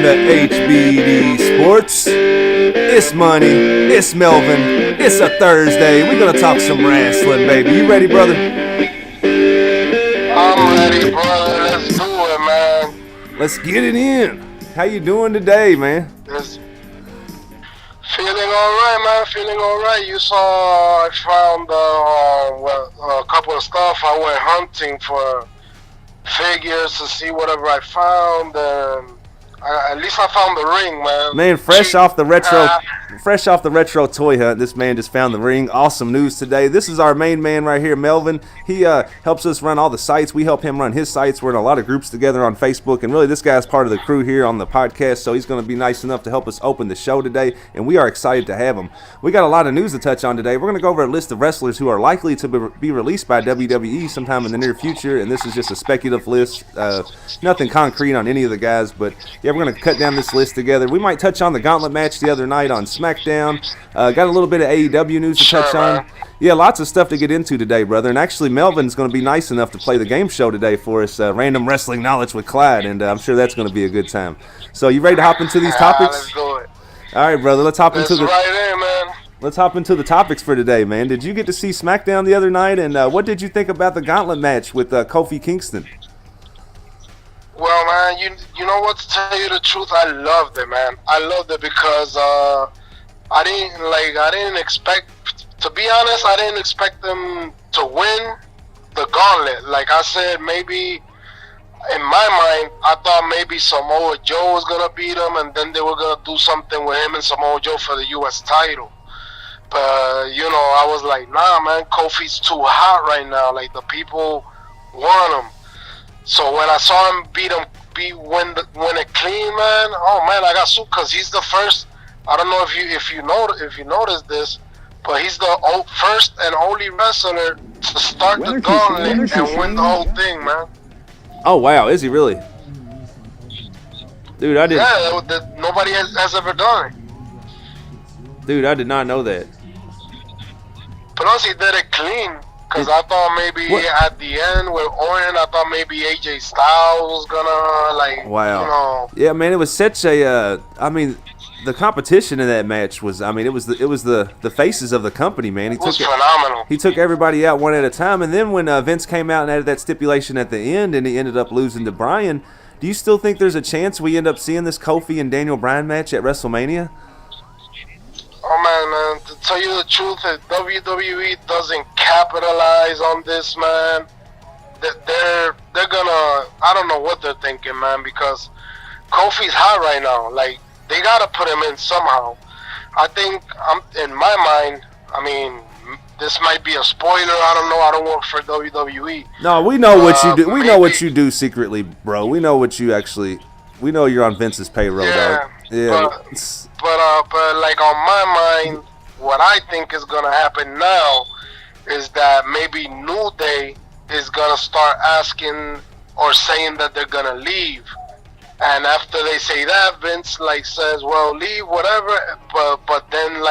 Welcome to HBD Sports. It's Money. It's Melvin. It's a Thursday. We're going to talk some wrestling, baby. You ready, brother? I'm ready, brother. Let's do it, man. Let's get it in. How you doing today, man? Feeling all right, man. Feeling all right. You saw I found a couple of stuff. I went hunting for figures to see whatever I found, and at least I found the ring, man. Man, fresh off the retro toy hunt, this man just found the ring. Awesome news today. This is our main man right here, Melvin. He helps us run all the sites. We help him run his sites. We're in a lot of groups together on Facebook, and really this guy's part of the crew here on the podcast, so he's going to be nice enough to help us open the show today, and we are excited to have him. We got a lot of news to touch on today. We're going to go over a list of wrestlers who are likely to be released by WWE sometime in the near future, and this is just a speculative list. Nothing concrete on any of the guys, but yeah, we're going to cut down this list together. We might touch on the gauntlet match the other night on SmackDown. Got a little bit of AEW news to touch on. Yeah, lots of stuff to get into today, brother. And actually, Melvin's going to be nice enough to play the game show today for us, Random Wrestling Knowledge with Clyde, and I'm sure that's going to be a good time. So, you ready to hop into these topics? Let's do it. All right, brother. Let's hop into man. Let's hop into the topics for today, man. Did you get to see SmackDown the other night, and what did you think about the gauntlet match with Kofi Kingston? Well, man, you know what? To tell you the truth, I loved it, man. I loved it because I didn't expect. To be honest, I didn't expect them to win the gauntlet. Like I said, maybe in my mind, I thought maybe Samoa Joe was gonna beat him, and then they were gonna do something with him and Samoa Joe for the U.S. title. But I was like, nah, man, Kofi's too hot right now. Like the people want him. So when I saw him win it clean, man, oh man, I got sued because he's the first. I don't know if you noticed this, but he's the first and only wrestler to start the gauntlet and win the whole thing, man. Oh wow, is he really? Dude, I didn't. Yeah, nobody has ever done it. Dude, I did not know that. Plus, he did it clean. Because I thought maybe at the end with Orton, I thought maybe AJ Styles was gonna Wow. Yeah, man, it was such a. The competition in that match was. It was the faces of the company, man. It was phenomenal. He took everybody out one at a time, and then when Vince came out and added that stipulation at the end, and he ended up losing to Bryan. Do you still think there's a chance we end up seeing this Kofi and Daniel Bryan match at WrestleMania? Oh man, to tell you the truth, if WWE doesn't capitalize on this, man, they're gonna. I don't know what they're thinking, man, because Kofi's hot right now. Like they gotta put him in somehow. I think in my mind. This might be a spoiler. I don't know. I don't work for WWE. No, we know what you do. We know what you do secretly, bro. We know what you actually. We know you're on Vince's payroll, dog. Yeah. But like on my mind, what I think is gonna happen now is that maybe New Day is gonna start asking or saying that they're gonna leave, and after they say that, Vince says, "Well, leave, whatever." But then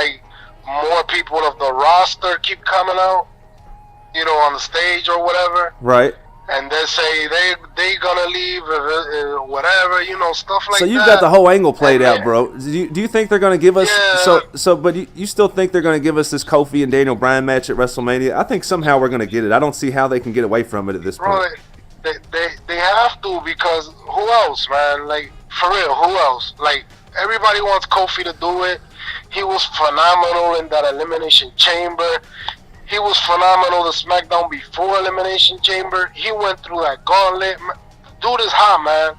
more people of the roster keep coming out, on the stage or whatever. Right. And they say they gonna leave, whatever, stuff like that. So you've got the whole angle played out, bro. Do you think they're gonna give us? Yeah. But you still think they're gonna give us this Kofi and Daniel Bryan match at WrestleMania? I think somehow we're gonna get it. I don't see how they can get away from it at this point. Bro, they have to, because who else, man? Like for real, who else? Like everybody wants Kofi to do it. He was phenomenal in that Elimination Chamber. He was phenomenal to SmackDown before Elimination Chamber. He went through that gauntlet. Dude is hot, man.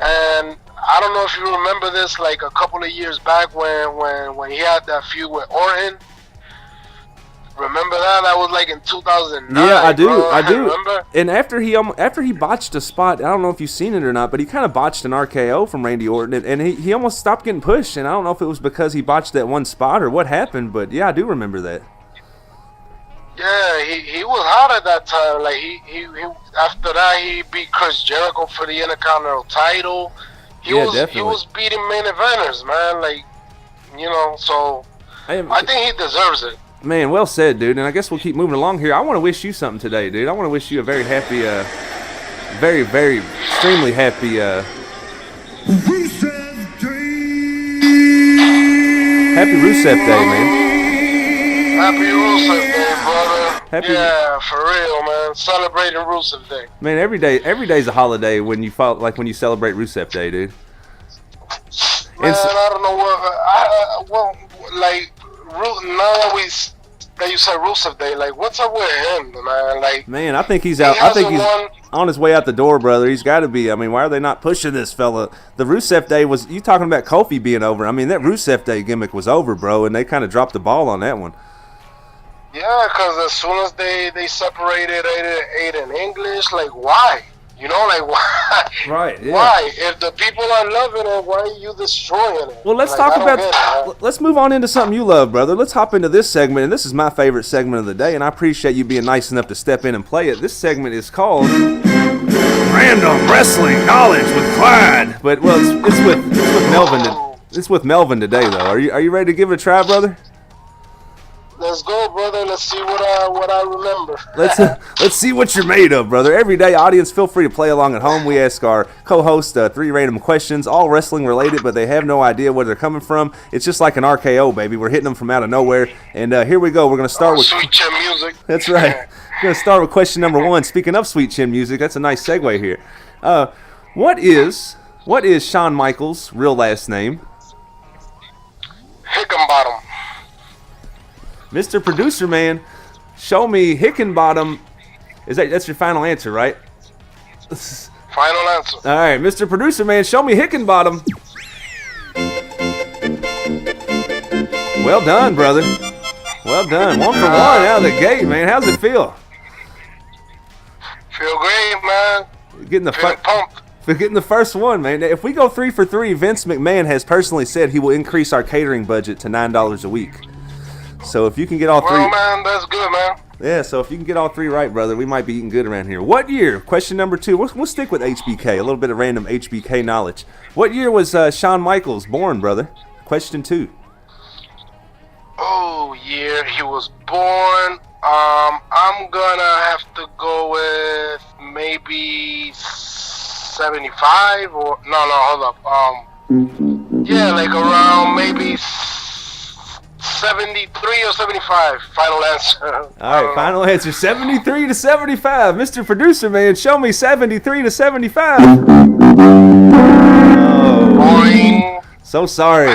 And I don't know if you remember this, like a couple of years back when he had that feud with Orton. Remember that? That was like in 2009. Yeah, I do. Bro. I do. Remember? And after he botched a spot, I don't know if you've seen it or not, but he kind of botched an RKO from Randy Orton, and he almost stopped getting pushed. And I don't know if it was because he botched that one spot or what happened, but yeah, I do remember that. Yeah, he was hot at that time. Like he after that he beat Chris Jericho for the Intercontinental title. He was beating main eventers, man. Like, so I think he deserves it. Man, well said, dude. And I guess we'll keep moving along here. I want to wish you something today, dude. I want to wish you a very happy, very, very extremely happy Rusev Happy Rusev Day, man. Happy Rusev Day, brother. Happy, yeah, for real, man. Celebrating Rusev Day. Man, every day's a holiday when you when you celebrate Rusev Day, dude. Man, I don't know what. Now that you said Rusev Day, like, what's up with him, man? Like, man, I think he's out. I think he's on his way out the door, brother. He's got to be. I mean, why are they not pushing this fella? The Rusev Day was. You talking about Kofi being over? I mean, that Rusev Day gimmick was over, bro, and they kind of dropped the ball on that one. Yeah, because as soon as they separated Aiden English, like, why? You know, like, why? Right. Yeah. Why? If the people are loving it, why are you destroying it? Well, let's like, talk about. Let's move on into something you love, brother. Let's hop into this segment, and this is my favorite segment of the day, and I appreciate you being nice enough to step in and play it. This segment is called Random Wrestling Knowledge with Clyde. But well, it's with Melvin. It's with Melvin today, though. Are you ready to give it a try, brother? Let's go, brother. Let's see what I remember. Let's see what you're made of, brother. Every day, audience, feel free to play along at home. We ask our co-host 3 random questions, all wrestling related, but they have no idea where they're coming from. It's just like an RKO, baby. We're hitting them from out of nowhere. And here we go. We're going to start with sweet chin music. That's right. We're going to start with question number 1. Speaking of sweet chin music, that's a nice segue here. What is Shawn Michaels' real last name? Hickenbottom. Mr. Producer Man, show me Hickenbottom. That's your final answer, right? Final answer. All right, Mr. Producer Man, show me Hickenbottom. Well done, brother. Well done. 1 for 1 out of the gate, man. How's it feel? Feel great, man. Feeling pumped. For getting the first one, man. If we go 3 for 3, Vince McMahon has personally said he will increase our catering budget to $9 a week. So if you can get all 3... Well, man, that's good, man. Yeah, so if you can get all 3 right, brother, we might be eating good around here. What year? Question number 2. We'll stick with HBK, a little bit of random HBK knowledge. What year was Shawn Michaels born, brother? Question 2. Oh, year he was born. I'm gonna have to go with maybe 75 or... No, hold up. Yeah, like around maybe 73 or 75. Final answer. All right, final answer. 73 to 75. Mr. Producer Man, show me 73 to 75. Oh. Boing. So sorry.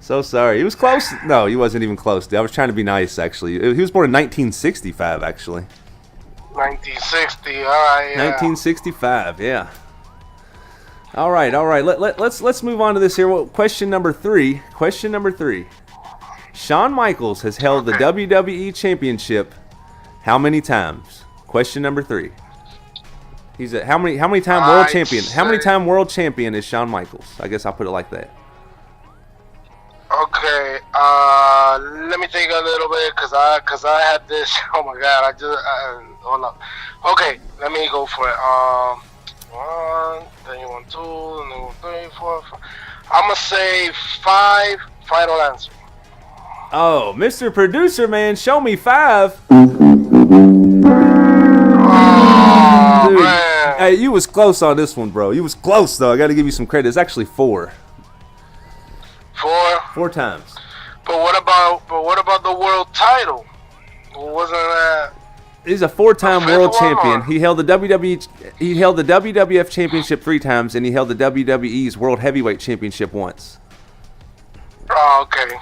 So sorry. He was close. No, he wasn't even close. I was trying to be nice, actually. He was born in 1965, actually. 1960. All right. Yeah. 1965. Yeah. All right. Let's move on to this here. Well, question number 3. Shawn Michaels has held the WWE Championship how many times? Question number 3. He's how many time world champion? How many time world champion is Shawn Michaels? I guess I'll put it like that. Okay. Let me think a little bit because I had this. Oh my God! Hold up. Okay, let me go for it. 1, then 1, 2, and then 1, 3, 4, 5. I'm gonna say 5. Final answer. Oh, Mr. Producer Man, show me 5. Oh, dude, man. Hey, you was close on this one, bro. You was close though. I got to give you some credit. It's actually 4. 4 times. But what about the world title? Wasn't that? He's a 4-time world champion. He held the WWF Championship 3 times, and he held the WWE's World Heavyweight Championship once. Oh, okay.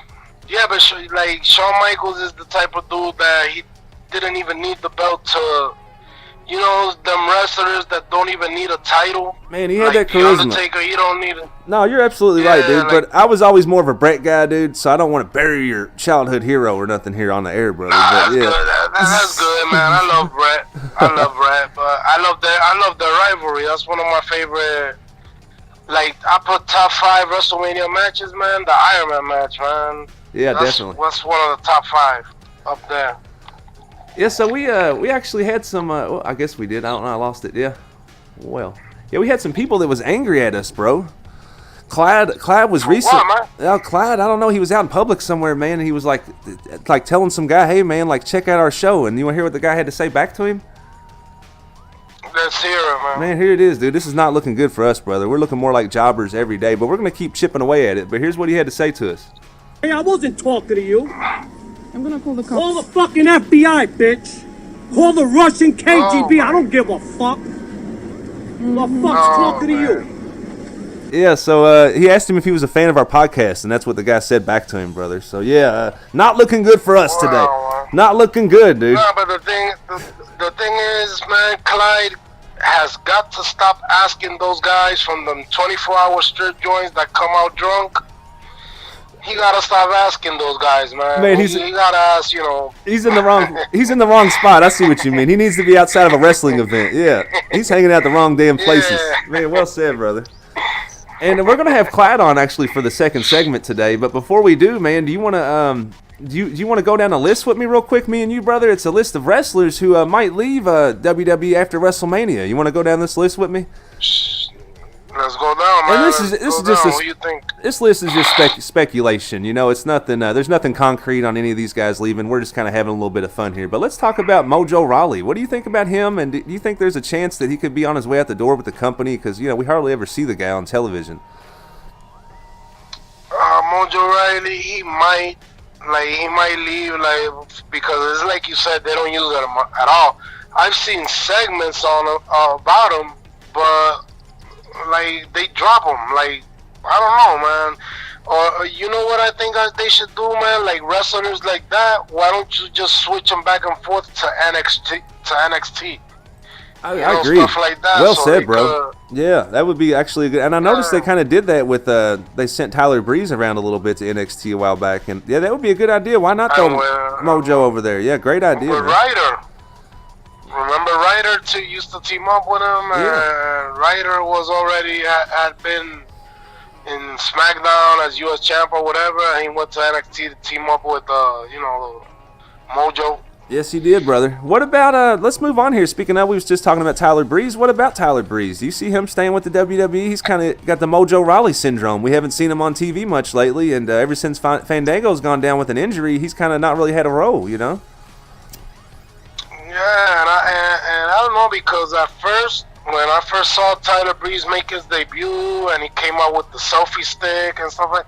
Yeah, but like Shawn Michaels is the type of dude that he didn't even need the belt to, you know, them wrestlers that don't even need a title. Man, he had like that charisma. Undertaker, he don't need it. No, you're absolutely right, dude. Like, but I was always more of a Brett guy, dude. So I don't want to bury your childhood hero or nothing here on the air, brother. Nah, but that's yeah, good. That's good, man. I love Brett. But I love the rivalry. That's one of my favorite. Like, I put top 5 WrestleMania matches, man. The Iron Man match, man. Yeah, definitely. That's one of the top 5 up there. Yeah, so we actually had some. Well, I guess we did. I don't know. I lost it. Yeah. Well. Yeah, we had some people that was angry at us, bro. Clyde was recent. Why, man? Clyde, I don't know. He was out in public somewhere, man, and he was like telling some guy, "Hey, man, like check out our show." And you want to hear what the guy had to say back to him? Let's hear it, man. Man, here it is, dude. This is not looking good for us, brother. We're looking more like jobbers every day, but we're gonna keep chipping away at it. But here's what he had to say to us. Hey, I wasn't talking to you. I'm gonna call the cops. Call the fucking FBI, bitch. Call the Russian KGB. I don't give a fuck. Who the fuck's talking to you? Yeah, so he asked him if he was a fan of our podcast, and that's what the guy said back to him, brother. So yeah, not looking good for us today. Not looking good, dude. No, but the thing is, man, Clyde has got to stop asking those guys from them 24-hour strip joints that come out drunk. He gotta stop asking those guys, man. Man, he gotta ask, He's in the wrong spot. I see what you mean. He needs to be outside of a wrestling event. Yeah, he's hanging out the wrong damn places. Yeah. Man, well said, brother. And we're gonna have Clyde on actually for the second segment today. But before we do, man, do you want to do you want to go down a list with me real quick, me and you, brother? It's a list of wrestlers who might leave WWE after WrestleMania. You want to go down this list with me? Let's go down, man. And this is just what do you think? This list is just speculation. It's nothing. There's nothing concrete on any of these guys leaving. We're just kind of having a little bit of fun here. But let's talk about Mojo Rawley. What do you think about him? And do you think there's a chance that he could be on his way out the door with the company? Because we hardly ever see the guy on television. Mojo Rawley, he might leave, because it's like you said, they don't use it at all. I've seen segments about him, but they drop him. I don't know, man. Or you know what I think they should do, man? Like wrestlers like that, why don't you just switch them back and forth to NXT? I agree. Stuff like that. Well said, bro. Yeah, that would be actually good. And I noticed they kind of did that with they sent Tyler Breeze around a little bit to NXT a while back, and yeah, that would be a good idea. Why not throw Mojo over there? Yeah, great idea. With Ryder. Remember Ryder used to team up with him? Yeah. Ryder was already had been in SmackDown as US champ or whatever, and he went to NXT to team up with Mojo. Yes, he did, brother. What about let's move on here. Speaking of, we was just talking about Tyler Breeze. What about Tyler Breeze? Do you see him staying with the WWE? He's kind of got the Mojo Rawley syndrome. We haven't seen him on TV much lately, and ever since Fandango's gone down with an injury, he's kind of not really had a role, Yeah, and I don't know, because when I first saw Tyler Breeze make his debut and he came out with the selfie stick and stuff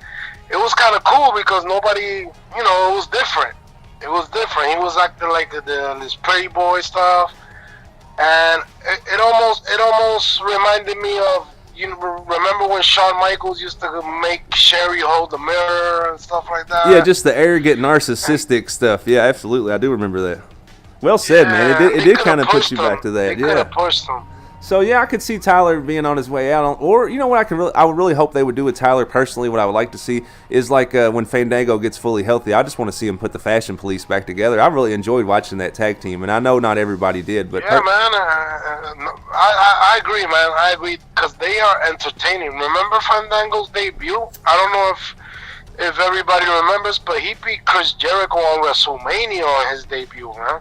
it was kind of cool because nobody, it was different. It was different. He was acting like this pretty boy stuff, and it almost reminded me of, remember when Shawn Michaels used to make Sherry hold the mirror and stuff like that? Yeah, just the arrogant, narcissistic stuff. Yeah, absolutely. I do remember that. Well said, man. It did kind of push you back to that. They could have pushed him. So yeah, I could see Tyler being on his way out. Or what I would really hope they would do with Tyler personally. What I would like to see is when Fandango gets fully healthy. I just want to see him put the Fashion Police back together. I really enjoyed watching that tag team, and I know not everybody did. But yeah, man, I agree, man. I agree, because they are entertaining. Remember Fandango's debut? I don't know if everybody remembers, but he beat Chris Jericho on WrestleMania on his debut, man.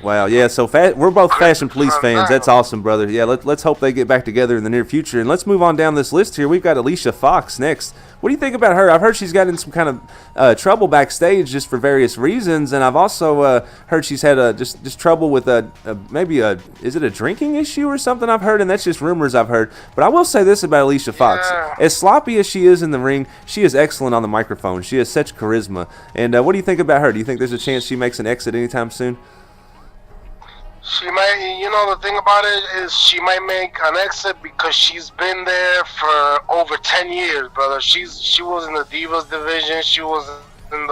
Wow, yeah, so we're both Fashion Police fans. That's awesome, brother. Yeah, let's hope they get back together in the near future. And let's move on down this list here. We've got Alicia Fox next. What do you think about her? I've heard she's gotten some kind of trouble backstage just for various reasons, and I've also heard she's had just trouble with is it a drinking issue or something I've heard, and that's just rumors I've heard. But I will say this about Alicia Fox. Yeah. As sloppy as she is in the ring, she is excellent on the microphone. She has such charisma. And what do you think about her? Do you think there's a chance she makes an exit anytime soon? She might, the thing about it is she might make an exit because she's been there for over 10 years, brother. She was in the Divas division. She was in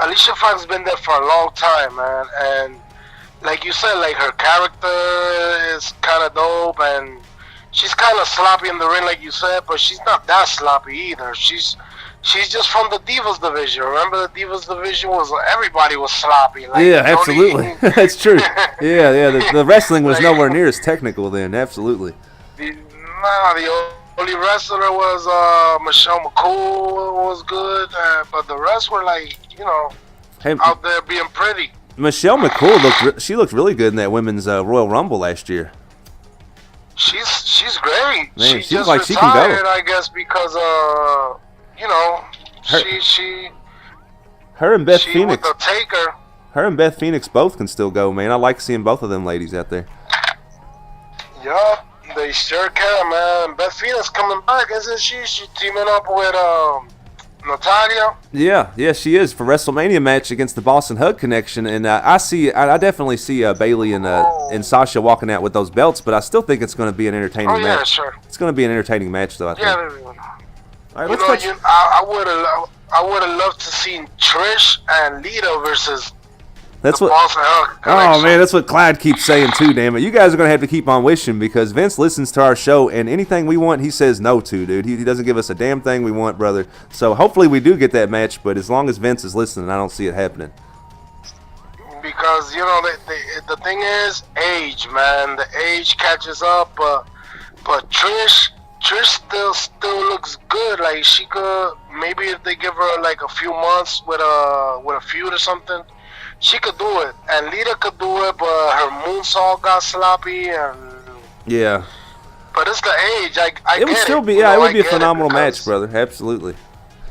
Alicia Fox has been there for a long time, man. And like you said, her character is kind of dope, and she's kind of sloppy in the ring, like you said, but she's not that sloppy either. She's just from the Divas division. Remember, the Divas division everybody was sloppy. Yeah, absolutely. That's true. Yeah. The wrestling was nowhere near as technical then. Absolutely. The only wrestler was Michelle McCool was good, but the rest were out there being pretty. Michelle McCool looked really good in that women's Royal Rumble last year. She's great. Man, she just like retired, she can go. I guess, because her and Beth she Phoenix. Was a taker. Her and Beth Phoenix both can still go, man. I like seeing both of them ladies out there. Yup, they sure can, man. Beth Phoenix coming back, isn't she? She's teaming up with Natalia. Yeah, she is for WrestleMania match against the Boston Hug Connection, and I definitely see Bailey and Sasha walking out with those belts, but I still think it's going to be an entertaining match. Yeah, sure. It's going to be an entertaining match, though. I think. Yeah. All right, I would have loved to see Trish and Lita versus. That's what. Boston Hug Oh Connection. man, that's what Clyde keeps saying too. Damn it, you guys are gonna have to keep on wishing because Vince listens to our show and anything we want, he says no to, dude. He doesn't give us a damn thing we want, brother. So hopefully we do get that match, but as long as Vince is listening, I don't see it happening. Because the thing is age, man. The age catches up, but Trish still looks good. Like she could maybe if they give her like a few months with a feud or something. She could do it, and Lita could do it, but her moonsault got sloppy, and yeah. But it's the age. I it would get still it. be, it would be a phenomenal match, brother. Absolutely.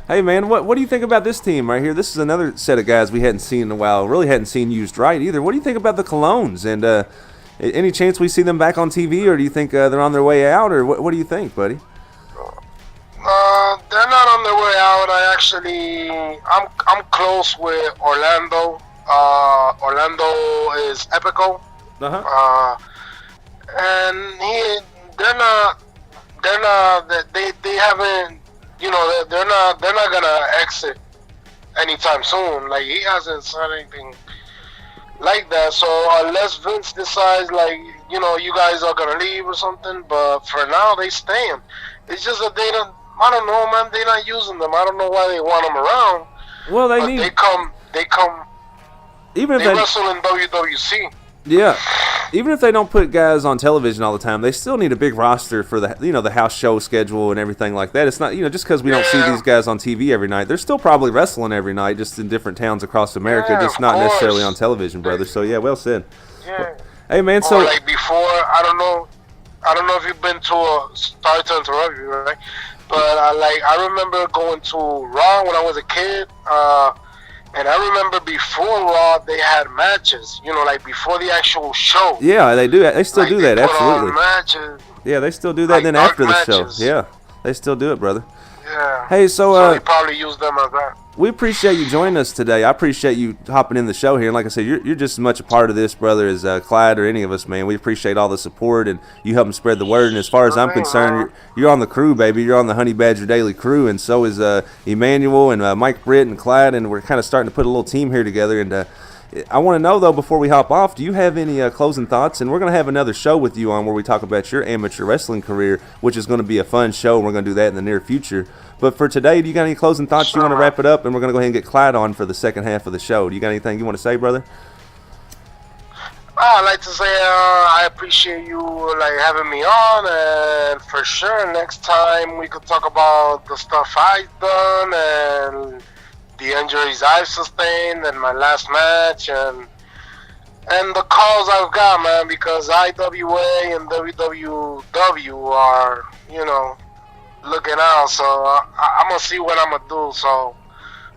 Hey man, what do you think about this team right here? This is another set of guys we hadn't seen in a while. Really hadn't seen used right either. What do you think about the Colognes? And any chance we see them back on TV, or do you think they're on their way out, or what do you think, buddy? They're not on their way out. I'm close with Orlando. Orlando is Epico. And they haven't, they're not gonna exit anytime soon. Like he hasn't said anything like that. So unless Vince decides like, you guys are gonna leave or something, but for now they staying. It's just that I don't know, man. They're not using them. I don't know why they want them around. Well, They come. Even if they wrestle in WWC. Yeah, even if they don't put guys on television all the time, they still need a big roster for the house show schedule and everything like that. It's not just because we don't see these guys on TV every night. They're still probably wrestling every night, just in different towns across America, just not necessarily on television, brother. So yeah, well said. Yeah. Hey man, so like before, I don't know if you've been to sorry to interrupt you, right? But I remember going to Raw when I was a kid. And I remember before Raw, they had matches, like before the actual show. Yeah, they do. They still do that, absolutely. Matches, yeah, they still do that. And then after the show, yeah, they still do it, brother. Yeah. Hey, so they probably use them as that. We appreciate you joining us today. I appreciate you hopping in the show here. And like I said, you're just as much a part of this, brother, as Clyde or any of us, man. We appreciate all the support and you helping spread the word. And as far as I'm concerned, you're on the crew, baby. You're on the Honey Badger Daily crew, and so is Emmanuel and Mike Britt and Clyde. And we're kind of starting to put a little team here together. And I want to know, though, before we hop off, do you have any closing thoughts? And we're going to have another show with you on where we talk about your amateur wrestling career, which is going to be a fun show. And we're going to do that in the near future. But for today, do you got any closing thoughts? You want to wrap it up, and we're going to go ahead and get Clyde on for the second half of the show. Do you got anything you want to say, brother? I'd like to say I appreciate you having me on, and for sure next time we could talk about the stuff I've done and the injuries I've sustained and my last match and the calls I've got, man, because IWA and WWW are, looking out, so I'm gonna see what I'm gonna do. So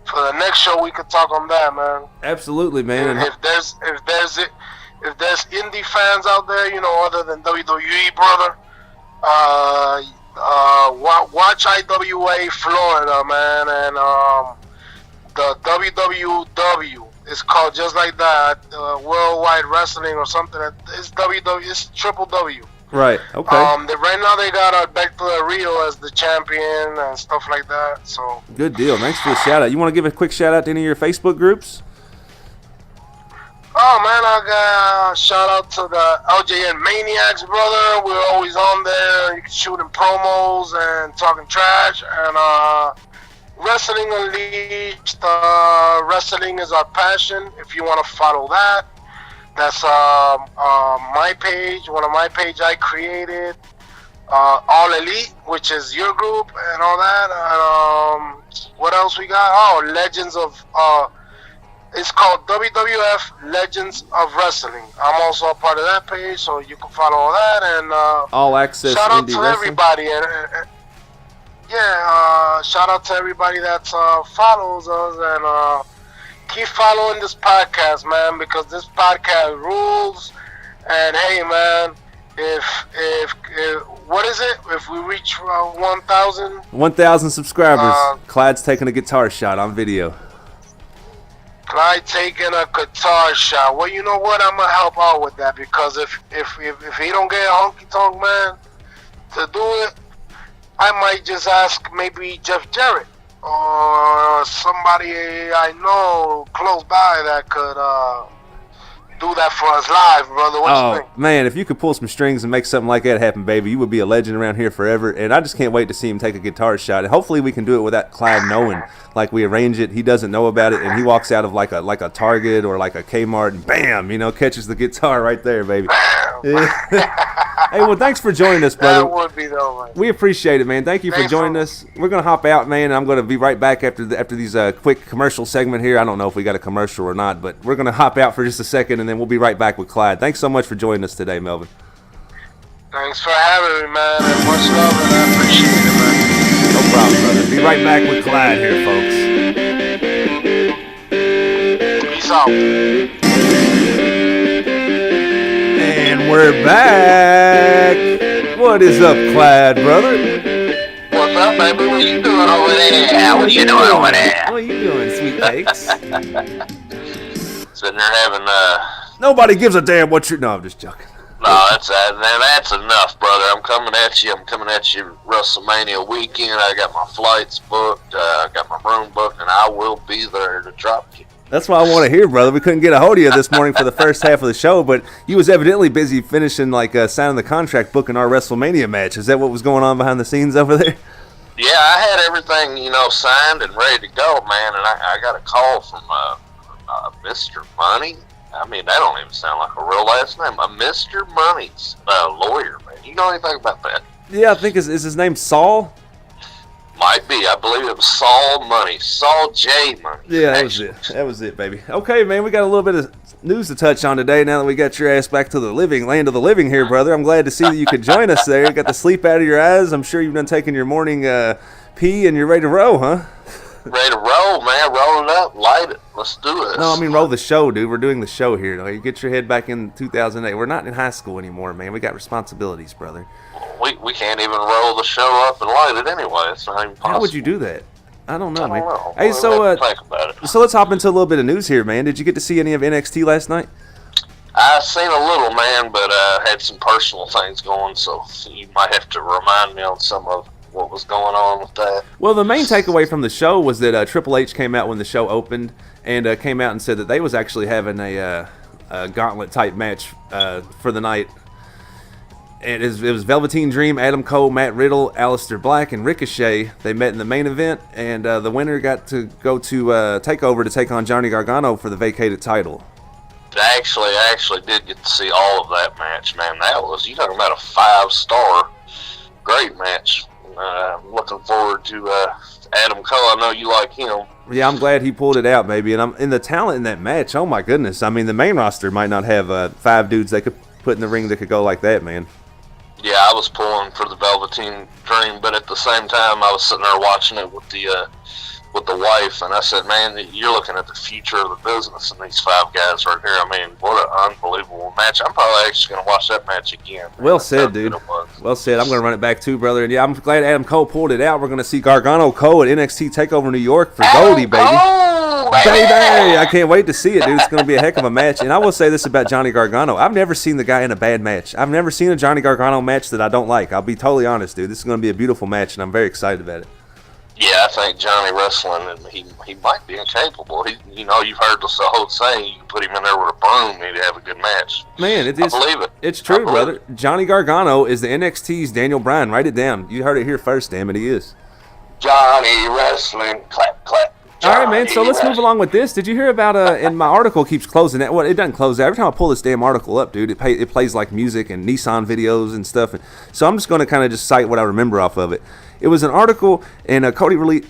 for the next show, we could talk on that, man. Absolutely, man. And if there's indie fans out there, other than WWE, brother, watch IWA Florida, man, and the WWW is called just like that, Worldwide Wrestling or something. It's It's Triple W. Right. Okay. Right now they got Beto Rio as the champion and stuff like that. So good deal. Thanks for the shout out. You want to give a quick shout out to any of your Facebook groups? Oh man, I got a shout out to the LJN Maniacs, brother. We're always on there, shooting promos and talking trash. And Wrestling Unleashed. Wrestling is our passion. If you want to follow that. That's my page, one of my pages I created. All Elite, which is your group and all that. And what else we got? Oh, Legends of... it's called WWF Legends of Wrestling. I'm also a part of that page, so you can follow all that. And All Access shout out Indie to Wrestling. everybody. Shout out to everybody that follows us and... keep following this podcast, man, because this podcast rules. And hey, man, if what is it? If we reach 1,000? 1,000 subscribers. Clyde's taking a guitar shot on video. Clyde taking a guitar shot. Well, you know what? I'm gonna help out with that because if he don't get a honky tonk man to do it, I might just ask maybe Jeff Jarrett or somebody I know close by that could do that for us live, brother. What you think? Man, if you could pull some strings and make something like that happen, baby, you would be a legend around here forever. And I just can't wait to see him take a guitar shot. And hopefully we can do it without Clyde knowing. Like we arrange it, he doesn't know about it, and he walks out of like a Target or like a Kmart and bam, catches the guitar right there, baby. Hey, well, thanks for joining us, brother. That would be the way. We appreciate it, man. Thank you for joining us. We're gonna hop out, man, and I'm gonna be right back after these quick commercial segment here. I don't know if we got a commercial or not, but we're gonna hop out for just a second, and then we'll be right back with Clyde. Thanks so much for joining us today, Melvin. Thanks for having me, man, and much love, and I appreciate it, man. No problem, brother. Be right back with Clyde here, folks. Peace out. And we're back. What is up, Clyde, brother? What's up, baby? What you doing over there? What you doing over there? What are you doing, sweet cakes? Sitting there having Nobody gives a damn what you're... No, I'm just joking. No, that's enough, brother. I'm coming at you WrestleMania weekend. I got my flights booked, I got my room booked, and I will be there to drop you. That's what I want to hear, brother. We couldn't get a hold of you this morning for the first half of the show, but you was evidently busy finishing, signing the contract, booking our WrestleMania match. Is that what was going on behind the scenes over there? Yeah, I had everything, signed and ready to go, man, and I got a call from Mr. Money. I mean, that don't even sound like a real last name. A Mr. Money's lawyer, man. You know anything about that? Yeah, I think is his name Saul? Might be. I believe it was Saul Money. Saul J. Money. Yeah, that was it. That was it, baby. Okay, man, we got a little bit of news to touch on today now that we got your ass back to the land of the living here, brother. I'm glad to see that you could join us there. You got the sleep out of your eyes. I'm sure you've done taking your morning pee and you're ready to roll, huh? Ready to roll, man. Roll it up. Light it. Let's do it. No, I mean roll the show, dude. We're doing the show here. You get your head back in 2008. We're not in high school anymore, man. We got responsibilities, brother. We can't even roll the show up and light it anyway. It's not even possible. How would you do that? I don't know, man. Know. Hey, think about it. So let's hop into a little bit of news here, man. Did you get to see any of NXT last night? I seen a little, man, but had some personal things going, so you might have to remind me on some of what was going on with that. Well, the main takeaway from the show was that Triple H came out when the show opened and came out and said that they was actually having a gauntlet-type match for the night. And it was Velveteen Dream, Adam Cole, Matt Riddle, Aleister Black, and Ricochet. They met in the main event, and the winner got to go to TakeOver to take on Johnny Gargano for the vacated title. I actually did get to see all of that match, man. That was, you talking about a 5-star, great match. I'm looking forward to Adam Cole. I know you like him. Yeah, I'm glad he pulled it out, baby. And I'm in the talent in that match. Oh my goodness! I mean, the main roster might not have 5 dudes they could put in the ring that could go like that, man. Yeah, I was pulling for the Velveteen Dream, but at the same time, I was sitting there watching it with the wife, and I said, man, you're looking at the future of the business and these 5 guys right here. I mean, what an unbelievable match. I'm probably actually going to watch that match again. Well said, dude. Well said. I'm going to run it back too, brother. And yeah, I'm glad Adam Cole pulled it out. We're going to see Gargano Cole at NXT TakeOver New York for Goldie, baby. Baby! I can't wait to see it, dude. It's going to be a heck of a match. And I will say this about Johnny Gargano. I've never seen the guy in a bad match. I've never seen a Johnny Gargano match that I don't like. I'll be totally honest, dude. This is going to be a beautiful match, and I'm very excited about it. Yeah, I think Johnny wrestling, and he might be incapable. You've heard the old saying, you can put him in there with a broom and he'd have a good match. Man, I believe it. It's true, brother. Johnny Gargano is the NXT's Daniel Bryan. Write it down. You heard it here first, damn it, he is. Johnny wrestling, clap, clap. All right, man, so let's move along with this. Did you hear about, and my article keeps closing out. Well, it doesn't close out. Every time I pull this damn article up, dude, it plays like music and Nissan videos and stuff. So I'm just going to kind of just cite what I remember off of it. It was an article, and Cody released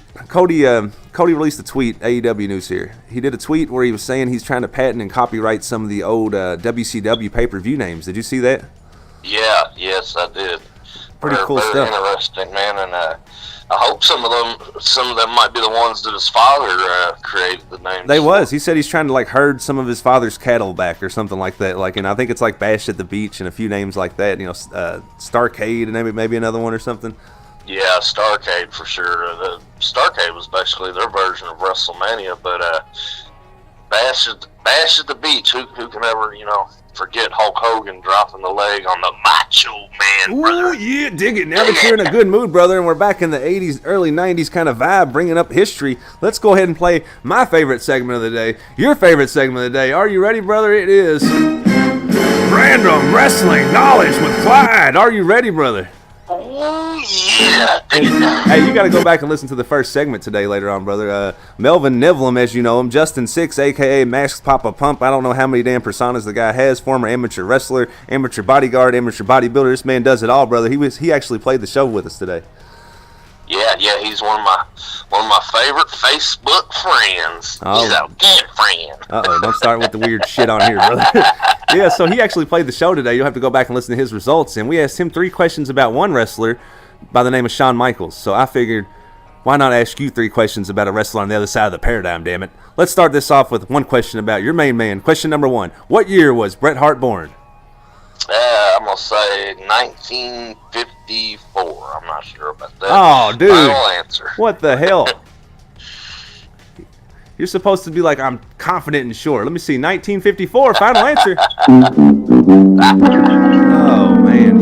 a tweet, AEW News here. He did a tweet where he was saying he's trying to patent and copyright some of the old WCW pay-per-view names. Did you see that? Yeah, yes, I did. Pretty cool very stuff. Interesting, man, and I hope some of them might be the ones that his father created the names. They was. He said he's trying to like herd some of his father's cattle back or something like that. Like, and I think it's like Bash at the Beach and a few names like that. You know, Starcade and maybe another one or something. Yeah, Starcade for sure. The Starcade was basically their version of WrestleMania, but Bash at the Beach. Who can ever forget Hulk Hogan dropping the leg on the Macho Man, brother? Ooh, yeah, dig it. Now that you're in a good mood, brother, and we're back in the 80s, early 90s kind of vibe, bringing up history, let's go ahead and play my favorite segment of the day, your favorite segment of the day. Are you ready, brother? It is Random Wrestling Knowledge with Clyde. Are you ready, brother? Oh, yeah. Hey, you got to go back and listen to the first segment today later on, brother. Melvin Nivlum, as you know him. Justin Six, a.k.a. Masked Papa Pump. I don't know how many damn personas the guy has. Former amateur wrestler, amateur bodyguard, amateur bodybuilder. This man does it all, brother. He actually played the show with us today. Yeah, he's one of my favorite Facebook friends. Oh. He's a good friend. Uh-oh, don't start with the weird shit on here, brother. Yeah, so he actually played the show today. You'll have to go back and listen to his results. And we asked him 3 questions about one wrestler by the name of Shawn Michaels. So I figured, why not ask you 3 questions about a wrestler on the other side of the paradigm, damn it. Let's start this off with one question about your main man. Question number 1. What year was Bret Hart born? I'm going to say 1954. I'm not sure about that. Oh, dude. Final answer. What the hell? You're supposed to be like, I'm confident and sure. Let me see, 1954, final answer. Oh, man.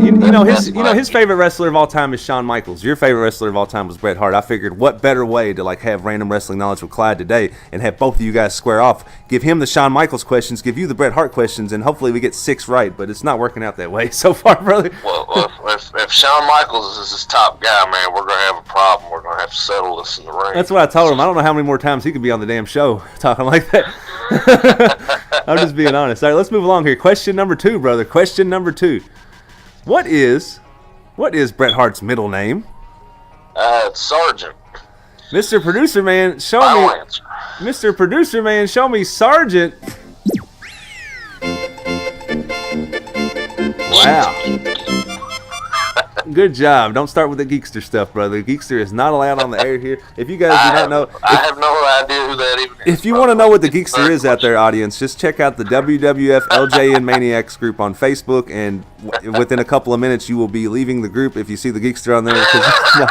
His favorite wrestler of all time is Shawn Michaels. Your favorite wrestler of all time was Bret Hart. I figured, what better way to like have Random Wrestling Knowledge with Clyde today and have both of you guys square off. Give him the Shawn Michaels questions, give you the Bret Hart questions, and hopefully we get 6 right, but it's not working out that way so far, brother. Well, if Shawn Michaels is his top guy, man, we're going to have a problem. We're going to have to settle this in the ring. That's what I told him. I don't know how many more times he could be on the damn show talking like that. I'm just being honest. All right, let's move along here. Question number 2, brother. Question number 2. What is Bret Hart's middle name? It's Sergeant. Mr. Producer Man, show Final me. answer. Mr. Producer Man, show me Sergeant. Wow. Good job. Don't start with the Geekster stuff, brother. Geekster is not allowed on the air here. If you guys do not know, I have no idea who that even is. if you want to know what the Geekster is out there, audience, just check out the WWF LJN Maniacs group on Facebook, and within a couple of minutes, you will be leaving the group if you see the Geekster on there. Because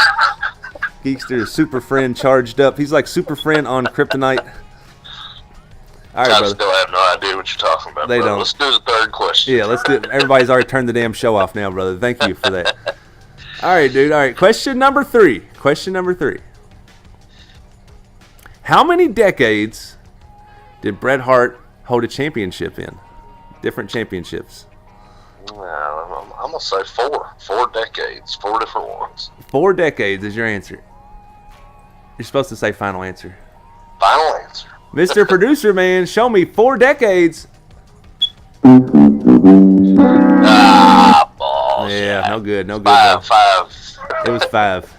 Geekster is Super Friend charged up. He's like Super Friend on Kryptonite. All right, I brother. still have no idea what you're talking about. They brother. don't. Let's do the 3rd question. Yeah, let's do it. Everybody's already turned the damn show off now, brother. Thank you for that. All right, dude. All right. Question number 3. How many decades did Bret Hart hold a championship in? Different championships. I'm going to say 4. 4 decades. 4 different ones. 4 decades is your answer. You're supposed to say final answer. Final answer. Mr. Producer Man, show me 4 decades. Balls. Yeah, no good. No good. Five. It was 5.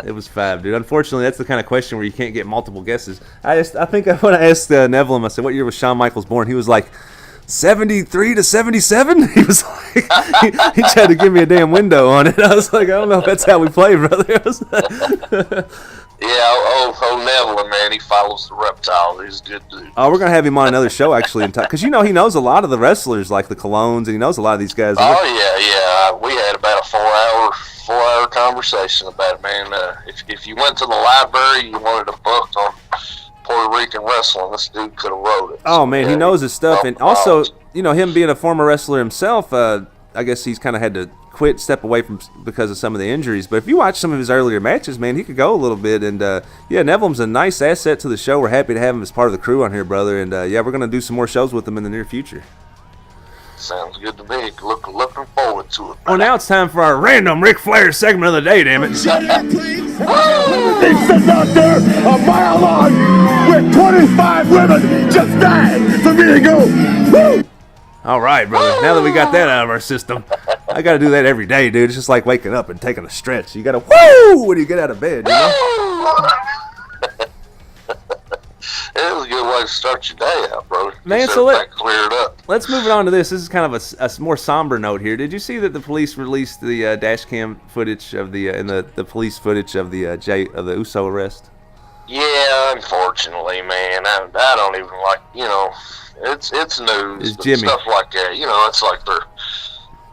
It was 5, dude. Unfortunately, that's the kind of question where you can't get multiple guesses. I think when I asked Neville, I said, what year was Shawn Michaels born? He was like, 73 to 77? He was like, he tried to give me a damn window on it. I was like, I don't know if that's how we play, brother. Yeah, Neville, man, he follows the reptile. He's a good dude. Oh, we're going to have him on another show, actually, because he knows a lot of the wrestlers, like the Colognes, and he knows a lot of these guys. Oh, yeah. We had about a 4-hour conversation about it, man. If you went to the library, you wanted a book on Puerto Rican wrestling, this dude could have wrote it. Oh, man, he knows his stuff. And also, him being a former wrestler himself, I guess he's kind of had to step away from because of some of the injuries. But if you watch some of his earlier matches, man, he could go a little bit. And, Neville's a nice asset to the show. We're happy to have him as part of the crew on here, brother. And, we're going to do some more shows with him in the near future. Sounds good to me. Looking forward to it. Well, now it's time for our random Ric Flair segment of the day, damn it. Shut up, please. He's sitting out there a mile long with 25 women just dying for me to go. Woo! All right, brother. Now that we got that out of our system, I got to do that every day, dude. It's just like waking up and taking a stretch. You got to woo when you get out of bed, you know? It was a good way to start your day out, brother. Man, Gets so everything cleared up. let's move it on to this. This is kind of a more somber note here. Did you see that the police released the dash cam footage of the police footage of the Uso arrest? Yeah, unfortunately, man. I don't even like, it's news. It's but Jimmy. Stuff like that, it's like their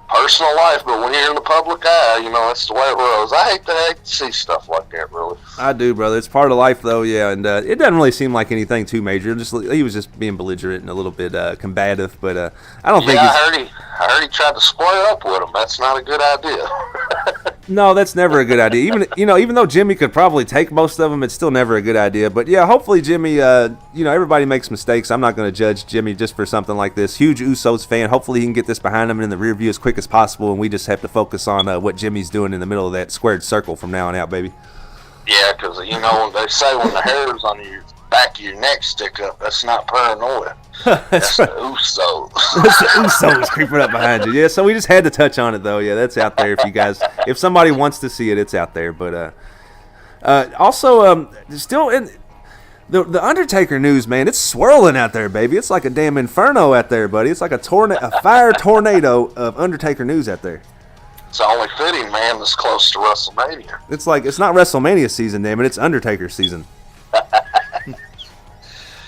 personal life, but when you're in the public eye, that's the way it rolls. I hate to see stuff like that, really. I do, brother. It's part of life, though, yeah. And it doesn't really seem like anything too major. He was just being belligerent and a little bit combative, but I don't think I heard he tried to square up with him. That's not a good idea. No, that's never a good idea. Even though Jimmy could probably take most of them, it's still never a good idea. But yeah, hopefully Jimmy, everybody makes mistakes. I'm not going to judge Jimmy just for something like this. Huge Usos fan. Hopefully he can get this behind him and in the rear view as quick as possible, and we just have to focus on what Jimmy's doing in the middle of that squared circle from now on out, baby. Yeah, because, they say when the hairs on your back of your neck stick up, that's not paranoia. That's right. the Usos. That's the Usos creeping up behind you. Yeah, so we just had to touch on it, though. Yeah, that's out there if somebody wants to see it, it's out there. But also, still in the Undertaker news, man, it's swirling out there, baby. It's like a damn inferno out there, buddy. It's like a fire tornado of Undertaker news out there. It's only fitting, man, that's close to WrestleMania. It's like it's not WrestleMania season, damn it. It's Undertaker season.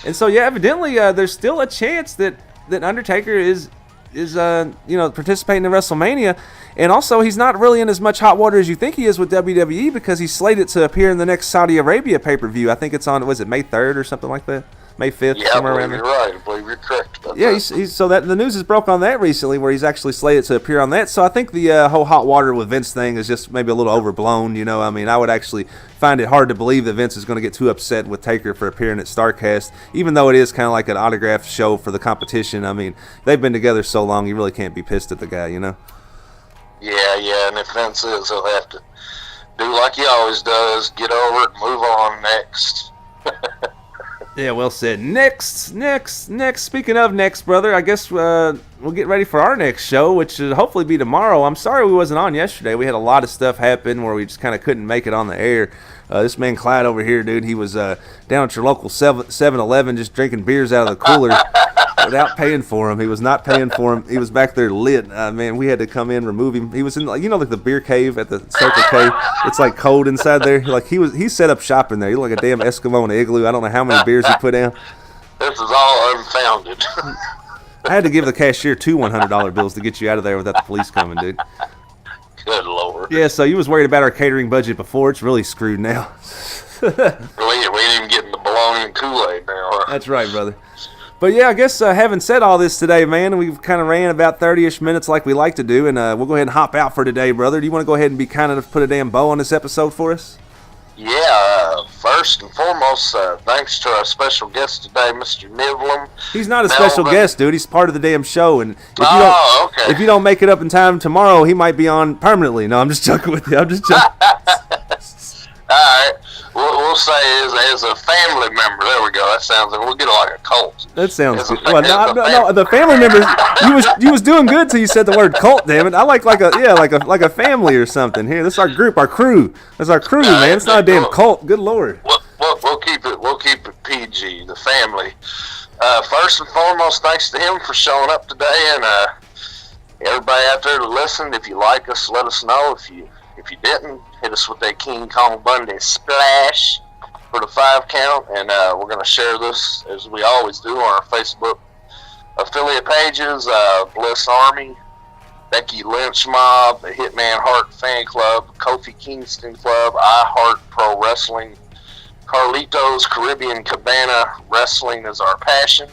And so, yeah, evidently, there's still a chance that Undertaker is participating in WrestleMania, and also he's not really in as much hot water as you think he is with WWE because he's slated to appear in the next Saudi Arabia pay-per-view. I think it's on, was it May 3rd or something like that? May 5th, Yeah, somewhere I around believe there. you're right. I believe you're correct about Yeah, that. so that the news has broke on that recently, where he's actually slated to appear on that. So I think the whole hot water with Vince thing is just maybe a little overblown. I mean, I would actually find it hard to believe that Vince is going to get too upset with Taker for appearing at StarCast, even though it is kind of like an autograph show for the competition. I mean, they've been together so long, you really can't be pissed at the guy, Yeah, and if Vince is, he'll have to do like he always does, get over it, move on next. Yeah, well said. Next. Speaking of next, brother, I guess we'll get ready for our next show, which should hopefully be tomorrow. I'm sorry we wasn't on yesterday. We had a lot of stuff happen where we just kind of couldn't make it on the air. This man Clyde over here, dude, he was down at your local 7-Eleven just drinking beers out of the cooler without paying for him. He was not paying for him. He was back there lit. Man, we had to come in, remove him. He was in, like the beer cave at the Circle K. It's like cold inside there. Like he set up shop in there. He looked like a damn Eskimo in an igloo. I don't know how many beers he put down. This is all unfounded. I had to give the cashier two $100 bills to get you out of there without the police coming, dude. Good Lord. Yeah, so you was worried about our catering budget before. It's really screwed now. We ain't even getting the bologna and Kool-Aid now. Huh? That's right, brother. But yeah, I guess having said all this today, man, we've kind of ran about 30-ish minutes like we like to do, and we'll go ahead and hop out for today, brother. Do you want to go ahead and be kind enough to put a damn bow on this episode for us? Yeah, first and foremost, thanks to our special guest today, Mr. Nivlin. He's not a special guest, dude. He's part of the damn show, and Okay. if you don't make it up in time tomorrow, he might be on permanently. No, I'm just joking with you. I'm just joking. All right. We'll say as a family member. There we go. That sounds like we'll get like a cult. That sounds good. Well, No, the family members. You was doing good till you said the word cult. Damn it! I like a family or something. Here, this is our group, our crew. That's our crew, man. It's not a damn cult. Good Lord. We'll keep it PG. The family. First and foremost, thanks to him for showing up today, and everybody out there that listened. If you like us, let us know. If you didn't, hit us with that King Kong Bundy splash for the 5 count, and we're going to share this as we always do on our Facebook affiliate pages, Bliss Army, Becky Lynch Mob, the Hitman Hart Fan Club, Kofi Kingston Club, I Heart Pro Wrestling, Carlitos Caribbean Cabana. Wrestling is our passion.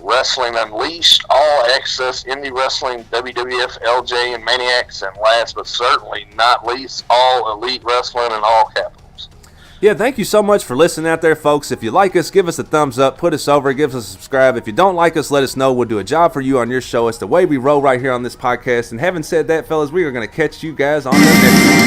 Wrestling Unleashed, All Access Indie Wrestling, WWF, LJ, and Maniacs, and last but certainly not least, All Elite Wrestling in all capitals. Yeah, thank you so much for listening out there, folks. If you like us, give us a thumbs up, put us over, give us a subscribe. If you don't like us, let us know. We'll do a job for you on your show. It's the way we roll right here on this podcast. And having said that, fellas, we are going to catch you guys on the next one.